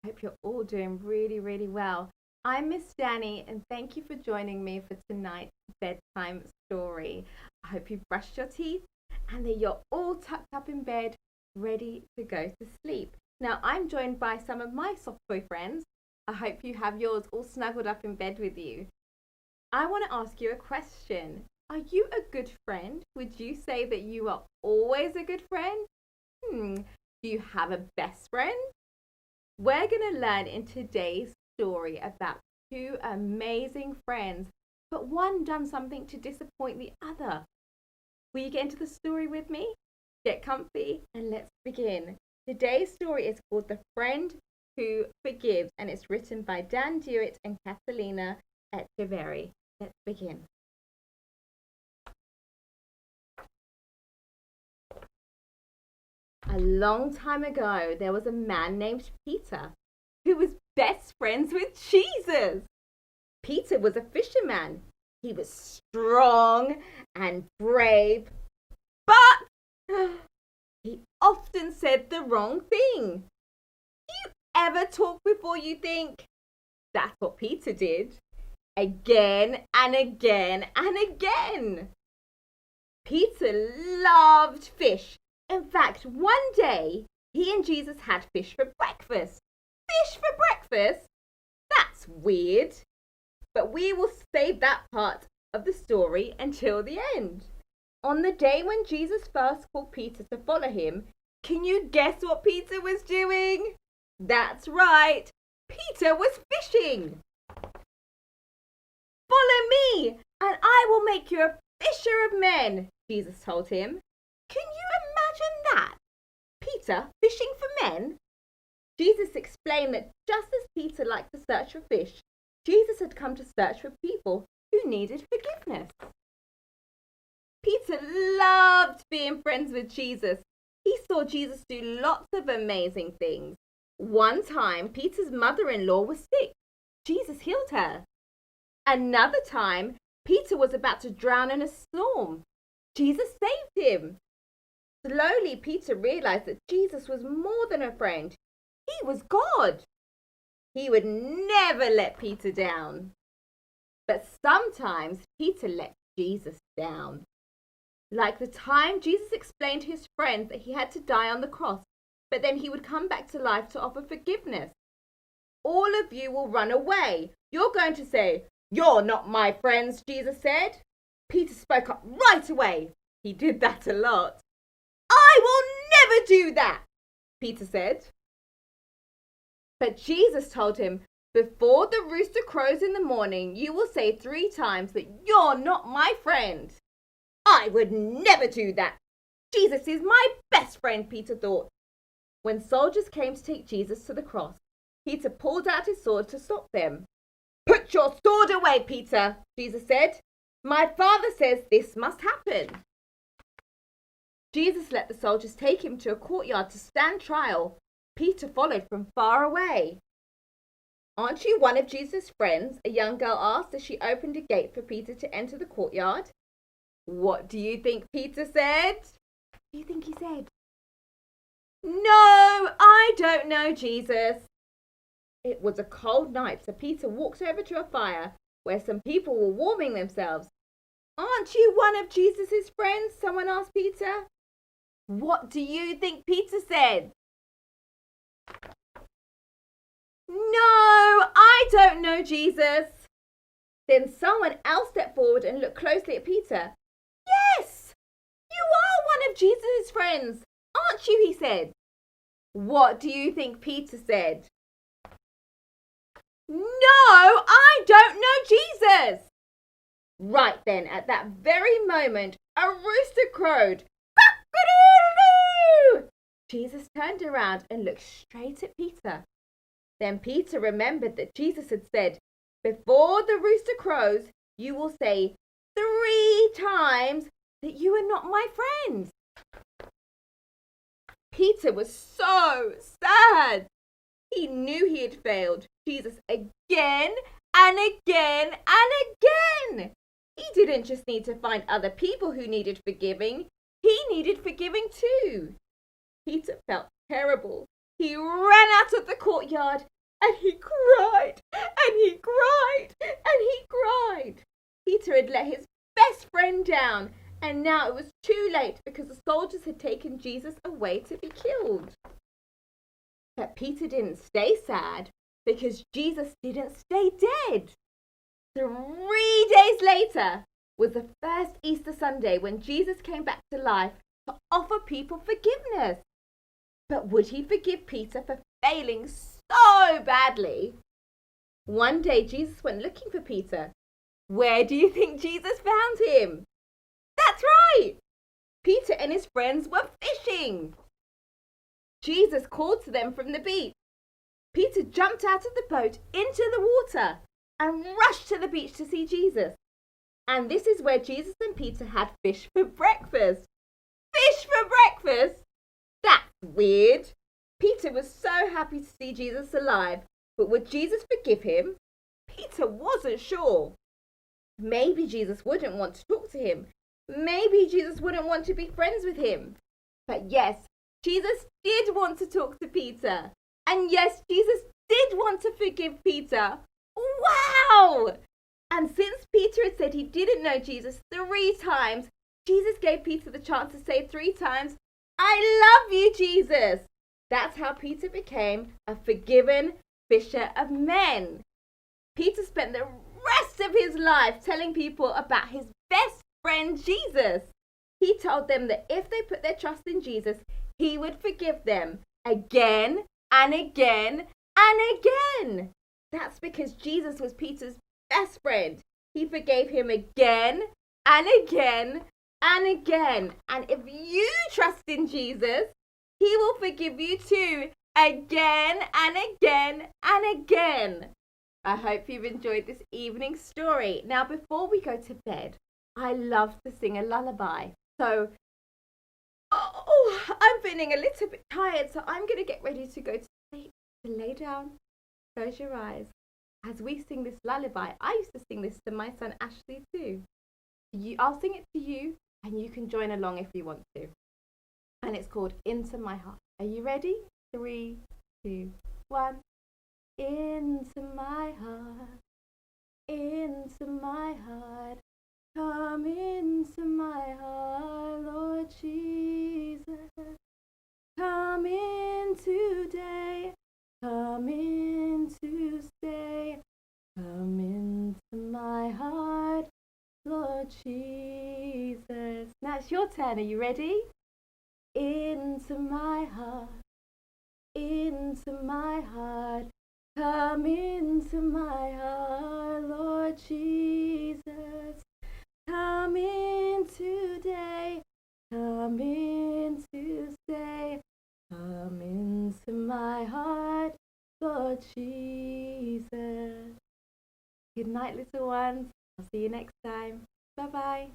I hope you're all doing really, really well. I'm Ms Danni, and thank you for joining me for tonight's bedtime story. I hope you've brushed your teeth and that you're all tucked up in bed, ready to go to sleep. Now, I'm joined by some of my soft boy friends. I hope you have yours all snuggled up in bed with you. I want to ask you a question. Are you a good friend? Would you say that you are always a good friend? Do you have a best friend? We're going to learn in today's story about two amazing friends, but one done something to disappoint the other. Will you get into the story with me? Get comfy and let's begin. Today's story is called The Friend Who Forgives, and it's written by Dan Dewitt and Catalina Echeverry. Let's begin. A long time ago, there was a man named Peter who was best friends with Jesus. Peter was a fisherman. He was strong and brave, but he often said the wrong thing. Do you ever talk before you think? That's what Peter did. Again and again and again. Peter loved fish. In fact, one day he and Jesus had fish for breakfast. Fish for breakfast? That's weird. But we will save that part of the story until the end. On the day when Jesus first called Peter to follow him, can you guess what Peter was doing? That's right. Peter was fishing. Follow me, and I will make you a fisher of men, Jesus told him. Can you imagine that? Peter fishing for men? Jesus explained that just as Peter liked to search for fish, Jesus had come to search for people who needed forgiveness. Peter loved being friends with Jesus. He saw Jesus do lots of amazing things. One time, Peter's mother-in-law was sick. Jesus healed her. Another time, Peter was about to drown in a storm. Jesus saved him. Slowly, Peter realized that Jesus was more than a friend. He was God. He would never let Peter down. But sometimes Peter let Jesus down. Like the time Jesus explained to his friends that he had to die on the cross, but then he would come back to life to offer forgiveness. All of you will run away. You're going to say, "You're not my friends," Jesus said. Peter spoke up right away. He did that a lot. "I will never do that," Peter said. But Jesus told him, "Before the rooster crows in the morning, you will say 3 times that you're not my friend." "I would never do that. Jesus is my best friend," Peter thought. When soldiers came to take Jesus to the cross, Peter pulled out his sword to stop them. "Put your sword away, Peter," Jesus said. "My Father says this must happen." Jesus let the soldiers take him to a courtyard to stand trial. Peter followed from far away. "Aren't you one of Jesus' friends?" a young girl asked as she opened a gate for Peter to enter the courtyard. What do you think Peter said? What do you think he said? "No, I don't know, Jesus." It was a cold night, so Peter walked over to a fire where some people were warming themselves. "Aren't you one of Jesus' friends?" someone asked Peter. What do you think Peter said? "No, I don't know, Jesus." Then someone else stepped forward and looked closely at Peter. "Yes, you are one of Jesus' friends, aren't you?" he said. What do you think Peter said? "No, I don't know, Jesus." Right then, at that very moment, a rooster crowed. "Cock-a-doodle-doo!" Jesus turned around and looked straight at Peter. Then Peter remembered that Jesus had said, "Before the rooster crows, you will say 3 times that you are not my friends." Peter was so sad. He knew he had failed Jesus again and again and again. He didn't just need to find other people who needed forgiving. He needed forgiving too. Peter felt terrible. He ran out of the courtyard and he cried and he cried and he cried. Peter had let his best friend down, and now it was too late because the soldiers had taken Jesus away to be killed. But Peter didn't stay sad because Jesus didn't stay dead. 3 days later was the first Easter Sunday when Jesus came back to life to offer people forgiveness. But would he forgive Peter for failing so badly? One day Jesus went looking for Peter. Where do you think Jesus found him? That's right! Peter and his friends were fishing. Jesus called to them from the beach. Peter jumped out of the boat into the water and rushed to the beach to see Jesus. And this is where Jesus and Peter had fish for breakfast. Fish for breakfast? That's weird. Peter was so happy to see Jesus alive, but would Jesus forgive him? Peter wasn't sure. Maybe Jesus wouldn't want to talk to him. Maybe Jesus wouldn't want to be friends with him. But yes, Jesus did want to talk to Peter. And yes, Jesus did want to forgive Peter. Wow! And since Peter had said he didn't know Jesus 3 times, Jesus gave Peter the chance to say 3 times, "I love you, Jesus." That's how Peter became a forgiven fisher of men. Peter spent the rest of his life telling people about his best friend, Jesus. He told them that if they put their trust in Jesus, he would forgive them again and again and again. That's because Jesus was Peter's best friend. He forgave him again and again and again. And if you trust in Jesus, he will forgive you too, again and again and again. I hope you've enjoyed this evening's story. Now, before we go to bed, I love to sing a lullaby. So, I'm feeling a little bit tired, so I'm going to get ready to go to sleep. So lay down, close your eyes. As we sing this lullaby, I used to sing this to my son Ashley too. I'll sing it to you, and you can join along if you want to. And it's called Into My Heart. Are you ready? 3, 2, 1. Into my heart, come into my heart, Lord Jesus. Come in today, come in to stay, come into my heart, Lord Jesus. Now it's your turn. Are you ready? Into my heart, come into my heart, Lord Jesus. Come in today, come in to stay, come into my heart, Lord Jesus. Good night, little ones. I'll see you next time. Bye-bye.